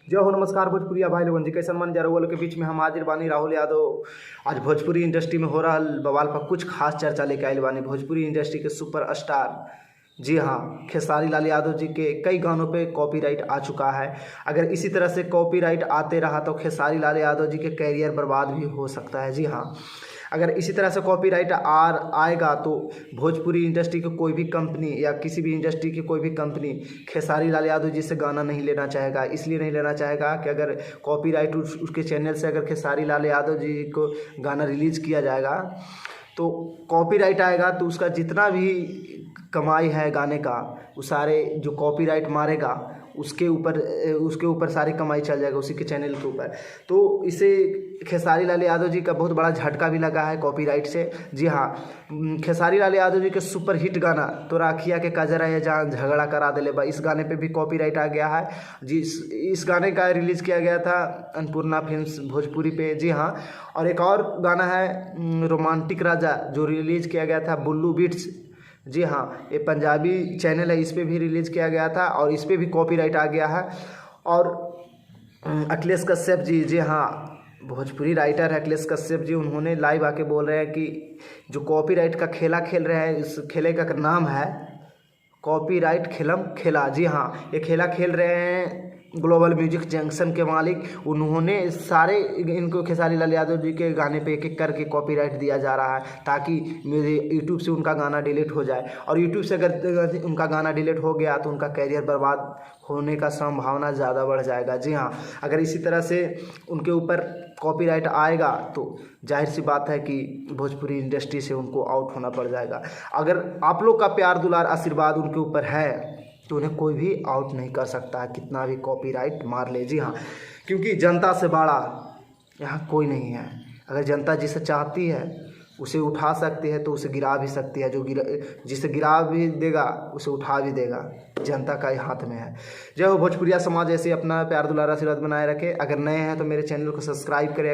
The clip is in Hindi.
जय हो नमस्कार भोजपुरिया भाई लोगन जी, कैसन मन जा रहा के बीच में हम हाजिर बानी राहुल यादव। आज भोजपुरी इंडस्ट्री में हो रहा बवाल पर कुछ खास चर्चा लेके आयल बानी। भोजपुरी इंडस्ट्री के सुपर स्टार, जी हाँ, खेसारी लाल यादव जी के कई गानों पे कॉपीराइट आ चुका है। अगर इसी तरह से कॉपीराइट आते रहा तो खेसारी लाल यादव जी के कैरियर बर्बाद भी हो सकता है। जी हाँ, अगर इसी तरह से कॉपीराइट आएगा तो भोजपुरी इंडस्ट्री की कोई भी कंपनी या किसी भी इंडस्ट्री की कोई भी कंपनी खेसारी लाल यादव जी से गाना नहीं लेना चाहेगा। इसलिए नहीं लेना चाहेगा कि अगर कॉपीराइट उसके चैनल से अगर खेसारी लाल यादव जी को गाना रिलीज़ किया जाएगा तो कॉपीराइट आएगा तो उसका जितना भी कमाई है गाने का, वो सारे जो कॉपीराइट मारेगा उसके ऊपर सारी कमाई चल जाएगा, उसी के चैनल के ऊपर। तो इसे खेसारी लाल यादव जी का बहुत बड़ा झटका भी लगा है कॉपीराइट से। जी हाँ, खेसारी लाल यादव जी के सुपर हिट गाना तो राखिया के कजरा ये जान झगड़ा करा दे ले, इस गाने पे भी कॉपीराइट आ गया है। जी, इस गाने का रिलीज़ किया गया था अन्नपूर्णा फिल्म्स भोजपुरी पे। जी हाँ, और एक और गाना है रोमांटिक राजा जो रिलीज़ किया गया था बुल्लू बीट्स। जी हाँ, ये पंजाबी चैनल है, इस पर भी रिलीज़ किया गया था और इस पर भी कॉपीराइट आ गया है। और अखिलेश कश्यप जी, जी हाँ, भोजपुरी राइटर है अखिलेश कश्यप जी, उन्होंने लाइव आके बोल रहे हैं कि जो कॉपीराइट का खेला खेल रहे हैं, इस खेले का नाम है कॉपीराइट खिलम खेला। जी हाँ, ये खेला खेल रहे हैं ग्लोबल म्यूजिक जंक्शन के मालिक। उन्होंने सारे इनको खेसारी लाल यादव जी के गाने पे एक एक करके कॉपीराइट दिया जा रहा है ताकि मेरे यूट्यूब से उनका गाना डिलीट हो जाए। और यूट्यूब से अगर उनका गाना डिलीट हो गया तो उनका कैरियर बर्बाद होने का संभावना ज़्यादा बढ़ जाएगा। जी हाँ, अगर इसी तरह से उनके ऊपर कॉपीराइट आएगा तो जाहिर सी बात है कि भोजपुरी इंडस्ट्री से उनको आउट होना पड़ जाएगा। अगर आप लोग का प्यार दुलार आशीर्वाद उनके ऊपर है तो उन्हें कोई भी आउट नहीं कर सकता है, कितना भी कॉपीराइट मार ले। जी हाँ, क्योंकि जनता से बड़ा यहाँ कोई नहीं है। अगर जनता जिसे चाहती है उसे उठा सकती है तो उसे गिरा भी सकती है, जिसे गिरा भी देगा उसे उठा भी देगा, जनता का ही हाथ में है। जय हो भोजपुरिया समाज, ऐसे अपना प्यार दुलारा आशीर्वाद बनाए रखे। अगर नए हैं तो मेरे चैनल को सब्सक्राइब करें।